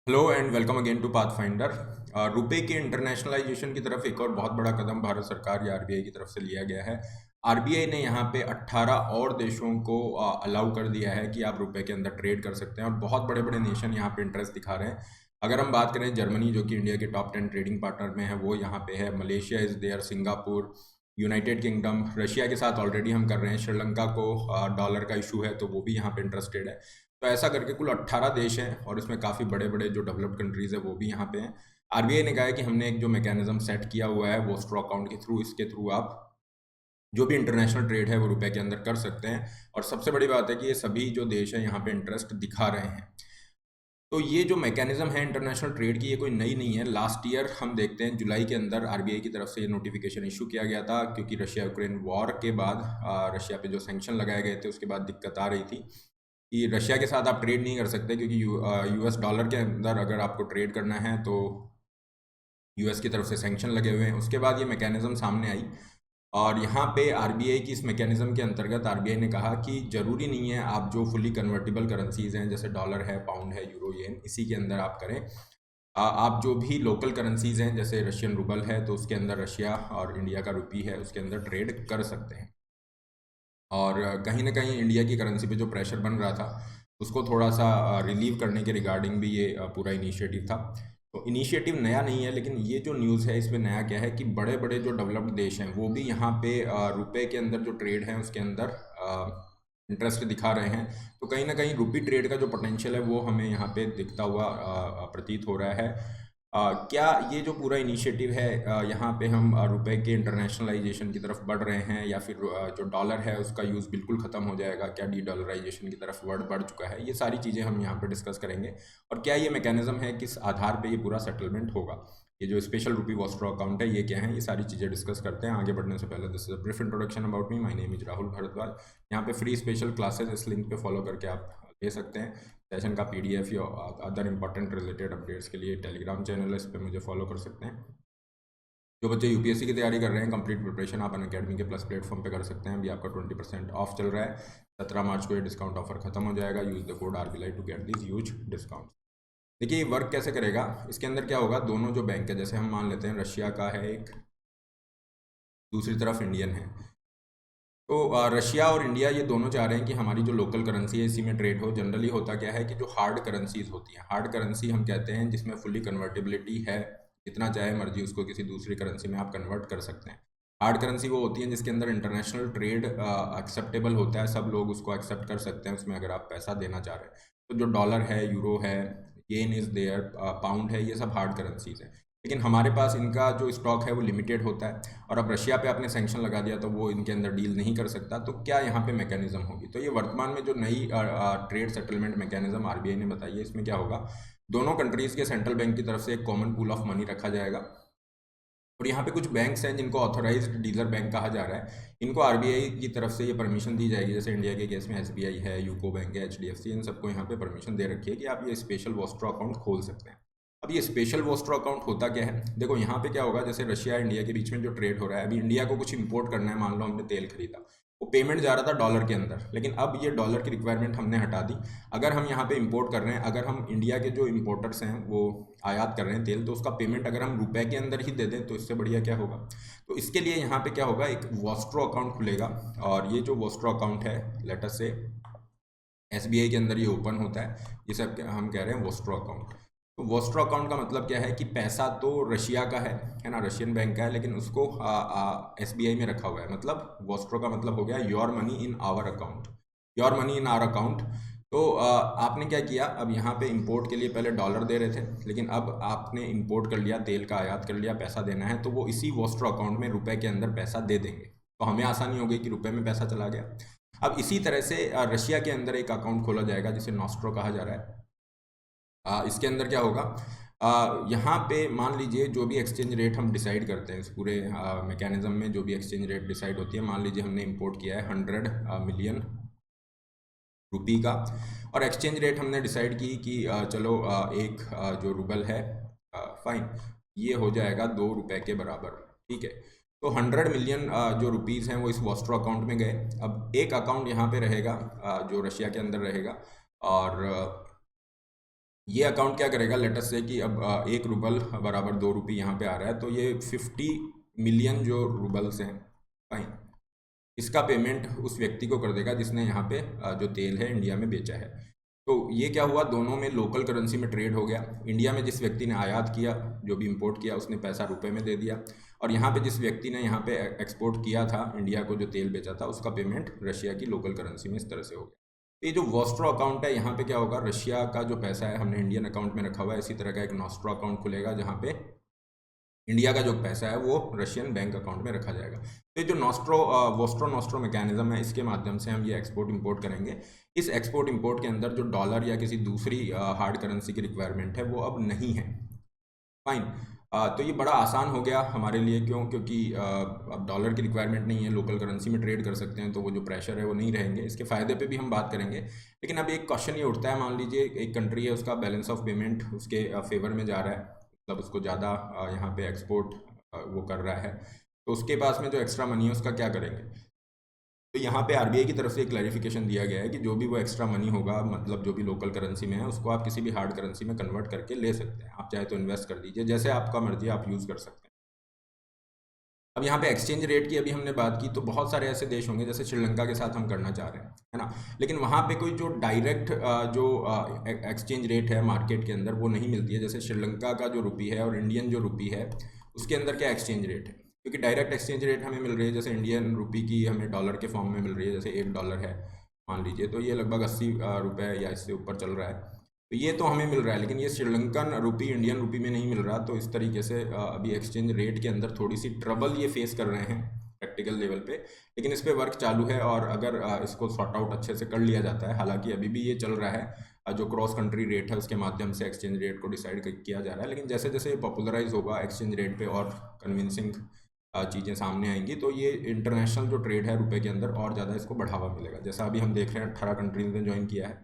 Hello and welcome again to Pathfinder. रुपए के internationalisation की तरफ एक और बहुत बड़ा कदम भारत सरकार या आरबीआई की तरफ से लिया गया है। आरबीआई ने यहाँ पे 18 और देशों को अलाउ कर दिया है कि आप रुपए के अंदर ट्रेड कर सकते हैं और बहुत बड़े बड़े नेशन यहाँ पे इंटरेस्ट दिखा रहे हैं। अगर हम बात करें जर्मनी जो कि इंडिया के टॉप 10 ट्रेडिंग पार्टनर में है वो यहाँ पे है, Malaysia is there, Singapore, United Kingdom, Russia के साथ ऑलरेडी हम कर रहे हैं, श्रीलंका को डॉलर का इशू है तो वो भी यहाँ पे इंटरेस्टेड है। तो ऐसा करके कुल 18 देश हैं और इसमें काफ़ी बड़े बड़े जो डेवलप्ड कंट्रीज़ है वो भी यहाँ पे हैं। आरबीआई ने कहा है कि हमने एक जो मैकेनिज्म सेट किया हुआ है वो स्ट्रॉ अकाउंट के थ्रू, इसके थ्रू आप जो भी इंटरनेशनल ट्रेड है वो रुपए के अंदर कर सकते हैं। और सबसे बड़ी बात है कि ये सभी जो देश हैं यहाँ पे इंटरेस्ट दिखा रहे हैं। तो ये जो मैकेनिज्म है इंटरनेशनल ट्रेड की, ये कोई नई नहीं है। लास्ट ईयर हम देखते हैं जुलाई के अंदर आरबीआई की तरफ से ये नोटिफिकेशन इशू किया गया था, क्योंकि रशिया यूक्रेन वॉर के बाद रशिया पे जो सैंक्शन लगाए गए थे उसके बाद दिक्कत आ रही थी कि रशिया के साथ आप ट्रेड नहीं कर सकते, क्योंकि यूएस डॉलर के अंदर अगर आपको ट्रेड करना है तो यूएस की तरफ से सैंक्शन लगे हुए हैं। उसके बाद ये मैकेनिज्म सामने आई और यहाँ पे आरबीआई की इस मैकेनिज्म के अंतर्गत आरबीआई ने कहा कि ज़रूरी नहीं है आप जो फुली कन्वर्टिबल करेंसीज हैं जैसे डॉलर है, पाउंड है, यूरो, येन, इसी के अंदर आप करें। आप जो भी लोकल करेंसीज हैं जैसे रशियन रूबल है तो उसके अंदर रशिया, और इंडिया का रुपी है उसके अंदर ट्रेड कर सकते हैं। और कहीं ना कहीं इंडिया की करेंसी पे जो प्रेशर बन रहा था उसको थोड़ा सा रिलीव करने के रिगार्डिंग भी ये पूरा इनिशिएटिव था। तो इनिशिएटिव नया नहीं है, लेकिन ये जो न्यूज़ है इसमें नया क्या है कि बड़े बड़े जो डेवलप्ड देश हैं वो भी यहाँ पे रुपए के अंदर जो ट्रेड है उसके अंदर इंटरेस्ट दिखा रहे हैं। तो कहीं ना कहीं रुपी ट्रेड का जो पोटेंशियल है वो हमें यहाँ पे दिखता हुआ प्रतीत हो रहा है। क्या ये जो पूरा इनिशिएटिव है यहाँ पे हम रुपए के इंटरनेशनलाइजेशन की तरफ बढ़ रहे हैं, या फिर जो डॉलर है उसका यूज़ बिल्कुल ख़त्म हो जाएगा, क्या डी डॉलराइजेशन की तरफ बढ़ चुका है, ये सारी चीज़ें हम यहाँ पे डिस्कस करेंगे। और क्या ये मैकेनिज्म है, किस आधार पे ये पूरा सेटलमेंट होगा, ये जो स्पेशल रुपी वॉस्ट्रो अकाउंट है ये क्या है, ये सारी चीज़ें डिस्कस करते हैं। आगे बढ़ने से पहले this is a brief introduction about me, my name is Rahul Bhardwaj. यहाँ पे फ्री स्पेशल क्लासेस इस लिंक पे फॉलो करके आप ले सकते हैं। सेशन का पीडीएफ या अदर इंपॉर्टेंट रिलेटेड अपडेट्स के लिए टेलीग्राम चैनल है, इस पर मुझे फॉलो कर सकते हैं। जो बच्चे यूपीएससी की तैयारी कर रहे हैं, कंप्लीट प्रिपरेशन आप अनअकैडमी के प्लस प्लेटफॉर्म पे कर सकते हैं। अभी आपका 20% ऑफ चल रहा है। 17 मार्च को ये डिस्काउंट ऑफर खत्म हो जाएगा। Use the code RBLAI to get this huge discount. देखिए ये वर्क कैसे करेगा, इसके अंदर क्या होगा, दोनों जो बैंक है जैसे हम मान लेते हैं रशिया का है एक, दूसरी तरफ इंडियन है। तो रशिया और इंडिया ये दोनों चाह रहे हैं कि हमारी जो लोकल करेंसी है इसी में ट्रेड हो। जनरली होता क्या है कि जो हार्ड करेंसीज होती हैं, हार्ड करेंसी हम कहते हैं जिसमें फुली कन्वर्टेबिलिटी है, जितना चाहे मर्जी उसको किसी दूसरी करेंसी में आप कन्वर्ट कर सकते हैं। हार्ड करेंसी वो होती है जिसके अंदर इंटरनेशनल ट्रेड एक्सेप्टेबल होता है, सब लोग उसको एक्सेप्ट कर सकते हैं उसमें अगर आप पैसा देना चाह रहे हैं। तो जो डॉलर है, यूरो है, येन इज़ देयर, पाउंड है, ये सब हार्ड करेंसीज हैं। लेकिन हमारे पास इनका जो स्टॉक है वो लिमिटेड होता है, और अब रशिया पे आपने सैंक्शन लगा दिया तो वो इनके अंदर डील नहीं कर सकता। तो क्या यहाँ पे मैकेनिज्म होगी, तो ये वर्तमान में जो नई ट्रेड सेटलमेंट मैकेनिज्म आरबीआई ने बताई है इसमें क्या होगा, दोनों कंट्रीज़ के सेंट्रल बैंक की तरफ से एक कॉमन पूल ऑफ मनी रखा जाएगा। और यहाँ पे कुछ बैंक्स हैं जिनको ऑथोराइज्ड डीलर बैंक कहा जा रहा है, इनको आरबीआई की तरफ से ये परमिशन दी जाएगी। जैसे इंडिया के केस में एसबीआई है, यूको बैंक है, एचडीएफसी, इन सबको यहाँ पे परमिशन दे रखी है कि आप ये स्पेशल वॉस्ट्रो अकाउंट खोल सकते हैं। अब ये स्पेशल वॉस्ट्रो अकाउंट होता क्या है, देखो यहाँ पे क्या होगा, जैसे रशिया इंडिया के बीच में जो ट्रेड हो रहा है, अभी इंडिया को कुछ इंपोर्ट करना है, मान लो हमने तेल खरीदा, वो पेमेंट जा रहा था डॉलर के अंदर, लेकिन अब ये डॉलर की रिक्वायरमेंट हमने हटा दी। अगर हम यहाँ पे इंपोर्ट कर रहे हैं, अगर हम इंडिया के जो इंपोर्टर्स हैं वो आयात कर रहे हैं तेल, तो उसका पेमेंट अगर हम रुपए के अंदर ही दे दें तो इससे बढ़िया क्या होगा। तो इसके लिए यहाँ पे क्या होगा, एक वॉस्ट्रो अकाउंट खुलेगा। और ये जो वॉस्ट्रो अकाउंट है, लेट अस से एसबीआई के अंदर ये ओपन होता है, ये सब हम कह रहे हैं वॉस्ट्रो अकाउंट। तो वॉस्ट्रो अकाउंट का मतलब क्या है कि पैसा तो रशिया का है ना, रशियन बैंक का है, लेकिन उसको एसबीआई में रखा हुआ है। मतलब वॉस्ट्रो का मतलब हो गया your money in our account, your money in our account. तो आपने क्या किया, अब यहाँ पे इंपोर्ट के लिए पहले डॉलर दे रहे थे, लेकिन अब आपने इंपोर्ट कर लिया, तेल का आयात कर लिया, पैसा देना है तो वो इसी वॉस्ट्रो अकाउंट में रुपए के अंदर पैसा दे देंगे। तो हमें आसानी हो गई कि रुपए में पैसा चला गया। अब इसी तरह से रशिया के अंदर एक अकाउंट खोला जाएगा जिसे नॉस्ट्रो कहा जा रहा है। इसके अंदर क्या होगा, यहाँ पे मान लीजिए जो भी एक्सचेंज रेट हम डिसाइड करते हैं इस पूरे मैकेनिज्म में, जो भी एक्सचेंज रेट डिसाइड होती है, मान लीजिए हमने इंपोर्ट किया है 100 मिलियन रुपी का, और एक्सचेंज रेट हमने डिसाइड की कि चलो एक जो रूबल है, फाइन, ये हो जाएगा 2 रुपए के बराबर, ठीक है। तो 100 मिलियन जो रुपीज़ हैं वो इस वॉस्ट्रो अकाउंट में गए। अब एक अकाउंट यहाँ पे रहेगा जो रशिया के अंदर रहेगा, और ये अकाउंट क्या करेगा, लेट अस से कि अब 1 रुपल बराबर 2 रुपये यहाँ पे आ रहा है, तो ये 50 मिलियन जो रूबल्स हैं, फाइन, इसका पेमेंट उस व्यक्ति को कर देगा जिसने यहाँ पे जो तेल है इंडिया में बेचा है। तो ये क्या हुआ, दोनों में लोकल करेंसी में ट्रेड हो गया। इंडिया में जिस व्यक्ति ने आयात किया, जो भी इंपोर्ट किया, उसने पैसा रुपए में दे दिया, और यहाँ पे जिस व्यक्ति ने यहाँ पे एक्सपोर्ट किया था इंडिया को, जो तेल बेचा था, उसका पेमेंट रशिया की लोकल करेंसी में इस तरह से हो गया। तो ये जो वॉस्ट्रो अकाउंट है, यहाँ पे क्या होगा, रशिया का जो पैसा है हमने इंडियन अकाउंट में रखा हुआ है, इसी तरह का एक नॉस्ट्रो अकाउंट खुलेगा जहाँ पे इंडिया का जो पैसा है वो रशियन बैंक अकाउंट में रखा जाएगा। तो ये जो वोस्ट्रो नॉस्ट्रो मैकेनिज्म है, इसके माध्यम से हम ये एक्सपोर्ट इंपोर्ट करेंगे। इस एक्सपोर्ट इंपोर्ट के अंदर जो डॉलर या किसी दूसरी हार्ड करेंसी की रिक्वायरमेंट है वो अब नहीं है, फाइन। तो ये बड़ा आसान हो गया हमारे लिए, क्यों, क्योंकि अब डॉलर की रिक्वायरमेंट नहीं है, लोकल करेंसी में ट्रेड कर सकते हैं, तो वो जो प्रेशर है वो नहीं रहेंगे। इसके फ़ायदे पे भी हम बात करेंगे, लेकिन अब एक क्वेश्चन ये उठता है, मान लीजिए एक कंट्री है, उसका बैलेंस ऑफ पेमेंट उसके फेवर में जा रहा है, मतलब उसको ज़्यादा यहाँ पे एक्सपोर्ट वो कर रहा है, तो उसके पास में जो एक्स्ट्रा मनी है उसका क्या करेंगे। तो यहाँ पे आरबीआई की तरफ से एक क्लैरिफिकेशन दिया गया है कि जो भी वो एक्स्ट्रा मनी होगा, मतलब जो भी लोकल करेंसी में है, उसको आप किसी भी हार्ड करेंसी में कन्वर्ट करके ले सकते हैं। आप चाहे तो इन्वेस्ट कर दीजिए, जैसे आपका मर्जी आप यूज़ कर सकते हैं। अब यहाँ पे एक्सचेंज रेट की अभी हमने बात की, तो बहुत सारे ऐसे देश होंगे, जैसे श्रीलंका के साथ हम करना चाह रहे हैं, है ना, लेकिन वहाँ पे कोई जो डायरेक्ट जो एक्सचेंज रेट है मार्केट के अंदर वो नहीं मिलती है। जैसे श्रीलंका का जो रुपी है और इंडियन जो रुपी है, उसके अंदर क्या एक्सचेंज रेट है, क्योंकि डायरेक्ट एक्सचेंज रेट हमें मिल रही है, जैसे इंडियन रुपी की हमें डॉलर के फॉर्म में मिल रही है, जैसे $1 है मान लीजिए, तो ये लगभग 80 रुपये या इससे ऊपर चल रहा है, तो ये तो हमें मिल रहा है, लेकिन ये श्रीलंकन रुपी इंडियन रुपी में नहीं मिल रहा। तो इस तरीके से अभी एक्सचेंज रेट के अंदर थोड़ी सी ट्रबल ये फेस कर रहे हैं प्रैक्टिकल लेवल पे, लेकिन इस पे वर्क चालू है, और अगर इसको सॉर्ट आउट अच्छे से कर लिया जाता है, हालांकि अभी भी ये चल रहा है, जो क्रॉस कंट्री रेट है उसके माध्यम से एक्सचेंज रेट को डिसाइड किया जा रहा है, लेकिन जैसे जैसे पॉपुलराइज होगा एक्सचेंज रेट पे और कन्विंसिंग चीज़ें सामने आएंगी, तो ये इंटरनेशनल जो ट्रेड है रुपए के अंदर और ज़्यादा इसको बढ़ावा मिलेगा। जैसा अभी हम देख रहे हैं 18 कंट्रीज ने ज्वाइन किया है।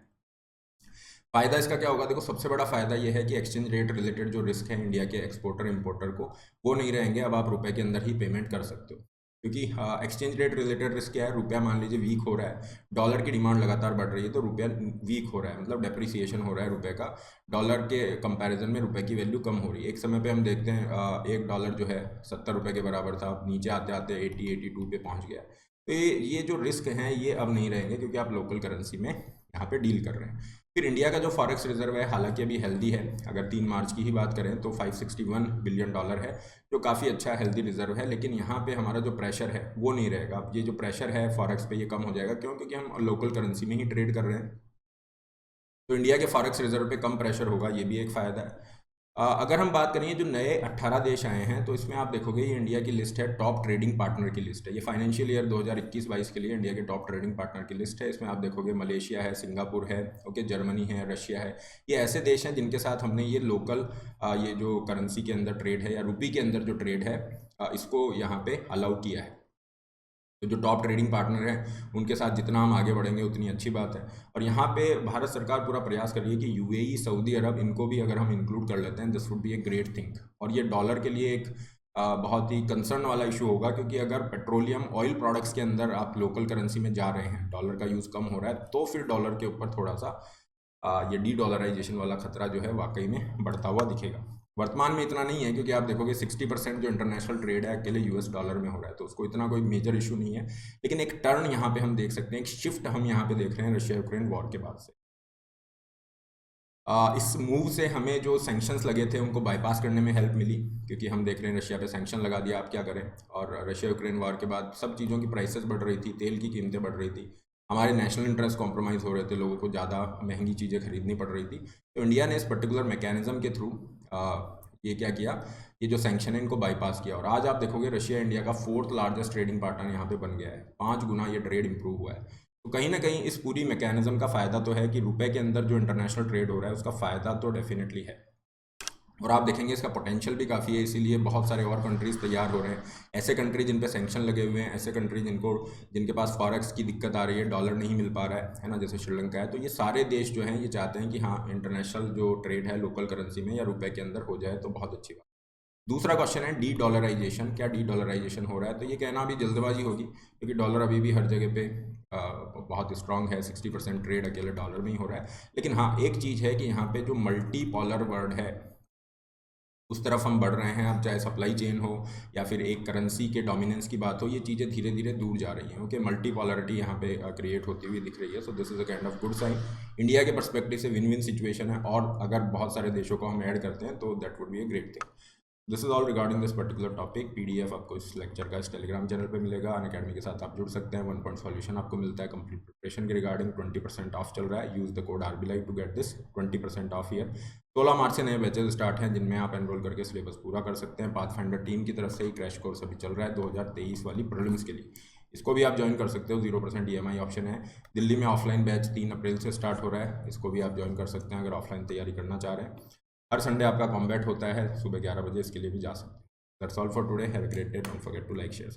फ़ायदा इसका क्या होगा, देखो सबसे बड़ा फ़ायदा ये है कि एक्सचेंज रेट रिलेटेड जो रिस्क है इंडिया के एक्सपोर्टर इंपोर्टर को, वो नहीं रहेंगे। अब आप रुपए के अंदर ही पेमेंट कर सकते हो, क्योंकि एक्सचेंज रेट रिलेटेड रिस्क क्या है, रुपया मान लीजिए वीक हो रहा है, डॉलर की डिमांड लगातार बढ़ रही है, तो रुपया वीक हो रहा है, मतलब डेप्रिसिएशन हो रहा है रुपए का, डॉलर के कंपैरिजन में रुपए की वैल्यू कम हो रही है। एक समय पे हम देखते हैं $1 जो है 70 रुपये के बराबर था, अब नीचे आते आते 80-82 पे पहुंच गया। तो ये जो रिस्क हैं ये अब नहीं रहेंगे, क्योंकि आप लोकल करेंसी में यहाँ पे डील कर रहे हैं। फिर इंडिया का जो फॉरेक्स रिजर्व है, हालांकि अभी हेल्दी है, अगर 3 मार्च की ही बात करें तो $561 बिलियन है, जो काफ़ी अच्छा हेल्दी रिजर्व है, लेकिन यहाँ पे हमारा जो प्रेशर है वो नहीं रहेगा। अब ये जो प्रेशर है फॉरेक्स पे ये कम हो जाएगा, क्यों, क्योंकि हम लोकल करेंसी में ही ट्रेड कर रहे हैं, तो इंडिया के फॉरेक्स रिजर्व पे कम प्रेशर होगा, ये भी एक फ़ायदा है। अगर हम बात करें जो नए 18 देश आए हैं, तो इसमें आप देखोगे ये इंडिया की लिस्ट है, टॉप ट्रेडिंग पार्टनर की लिस्ट है। ये फाइनेंशियल ईयर 2021-22 के लिए इंडिया के टॉप ट्रेडिंग पार्टनर की लिस्ट है। इसमें आप देखोगे मलेशिया है, सिंगापुर है, ओके, जर्मनी है, रशिया है। ये ऐसे देश हैं जिनके साथ हमने ये लोकल ये जो करेंसी के अंदर ट्रेड है या रुपी के अंदर जो ट्रेड है, इसको यहाँ पे अलाउ किया है। तो जो टॉप ट्रेडिंग पार्टनर हैं उनके साथ जितना हम आगे बढ़ेंगे उतनी अच्छी बात है। और यहाँ पे भारत सरकार पूरा प्रयास कर रही है कि यूएई, सऊदी अरब, इनको भी अगर हम इंक्लूड कर लेते हैं, this would be a great thing. और ये डॉलर के लिए एक बहुत ही कंसर्न वाला इशू होगा, क्योंकि अगर पेट्रोलियम ऑयल प्रोडक्ट्स के अंदर आप लोकल करेंसी में जा रहे हैं, डॉलर का यूज़ कम हो रहा है, तो फिर डॉलर के ऊपर थोड़ा सा ये डी डॉलराइजेशन वाला खतरा जो है वाकई में बढ़ता हुआ दिखेगा। वर्तमान में इतना नहीं है, क्योंकि आप देखोगे 60% जो इंटरनेशनल ट्रेड है अकेले यूएस डॉलर में हो रहा है, तो उसको इतना कोई मेजर इशू नहीं है। लेकिन एक टर्न यहाँ पे हम देख सकते हैं, एक शिफ्ट हम यहाँ पे देख रहे हैं रशिया यूक्रेन वॉर के बाद से। इस मूव से हमें जो सैंक्शंस लगे थे उनको बाईपास करने में हेल्प मिली, क्योंकि हम देख रहे हैं रशिया पे सैंक्शन लगा दिया, आप क्या करें। और रशिया यूक्रेन वॉर के बाद सब चीज़ों की प्राइसेस बढ़ रही थी, तेल की कीमतें बढ़ रही थी, हमारे नेशनल इंटरेस्ट कॉम्प्रोमाइज़ हो रहे थे, लोगों को ज़्यादा महंगी चीज़ें खरीदनी पड़ रही थी। तो इंडिया ने इस पर्टिकुलर मैकेनिज्म के थ्रू ये क्या किया, ये जो सैंक्शन है इनको बाईपास किया, और आज आप देखोगे रशिया इंडिया का 4th लार्जेस्ट ट्रेडिंग पार्टनर यहाँ पे बन गया है। 5 गुना ये ट्रेड इंप्रूव हुआ है। तो कहीं ना कहीं इस पूरी मैकेनिज्म का फ़ायदा तो है कि रुपए के अंदर जो इंटरनेशनल ट्रेड हो रहा है उसका फ़ायदा तो डेफिनेटली है, और आप देखेंगे इसका पोटेंशियल भी काफ़ी है, इसीलिए बहुत सारे और कंट्रीज़ तैयार हो रहे हैं। ऐसे कंट्री जिन पे सैंक्शन लगे हुए हैं, ऐसे कंट्री जिनके पास फॉरेक्स की दिक्कत आ रही है, डॉलर नहीं मिल पा रहा है ना, जैसे श्रीलंका है, तो ये सारे देश जो हैं ये चाहते हैं कि हाँ, इंटरनेशनल जो ट्रेड है लोकल करेंसी में या रुपए के अंदर हो जाए, तो बहुत अच्छी बात। दूसरा क्वेश्चन है डी डॉलराइजेशन, क्या डी डॉलराइजेशन हो रहा है? तो ये कहना अभी जल्दबाजी होगी, क्योंकि डॉलर अभी भी हर जगह पे बहुत स्ट्रांग है, 60% ट्रेड अकेले डॉलर में ही हो रहा है। लेकिन हाँ, एक चीज़ है कि यहाँ पे जो मल्टी पॉलर वर्ल्ड है उस तरफ हम बढ़ रहे हैं। अब चाहे सप्लाई चेन हो या फिर एक करेंसी के डोमिनेंस की बात हो, ये चीज़ें धीरे धीरे दूर जा रही हैं। ओके, मल्टी पॉलरिटी यहाँ पे क्रिएट होती हुई दिख रही है। So this is a kind of good sign. India के पर्सपेक्टिव से विन विन सिचुएशन है, और अगर बहुत सारे देशों को हम ऐड करते हैं तो that would be a great thing. This is all regarding this particular topic. PDF आपको इस लेक्चर का इस टेलीग्राम चैनल पे मिलेगा। अनअकैडमी के साथ आप जुड़ सकते हैं। 1 पॉइंट सॉल्यूशन आपको मिलता है कंप्लीट प्रिपरेशन के रिगार्डिंग। 20% ऑफ चल रहा है। Use the code RBLive to get this 20% off year. 16 March से नए बैचेज स्टार्ट हैं, जिनमें आप एनरोल करके सिलेबस पूरा कर सकते हैं। पाथफाइंडर टीम की तरफ से ही क्रैश कोर्स अभी चल रहा है 2023 वाली प्रीलिम्स के लिए। इसको भी आप ज्वाइन कर सकते हो। 0% EMI ऑप्शन है। दिल्ली में ऑफलाइन बैच 3 अप्रैल से स्टार्ट हो रहा है, इसको भी आप ज्वाइन कर सकते हैं अगर ऑफलाइन तैयारी करना चाह रहे हैं। हर संडे आपका कॉम्बैट होता है सुबह 11 बजे, इसके लिए भी जा सकते हैं। That's all for today. Have a great day. Don't forget to like, share.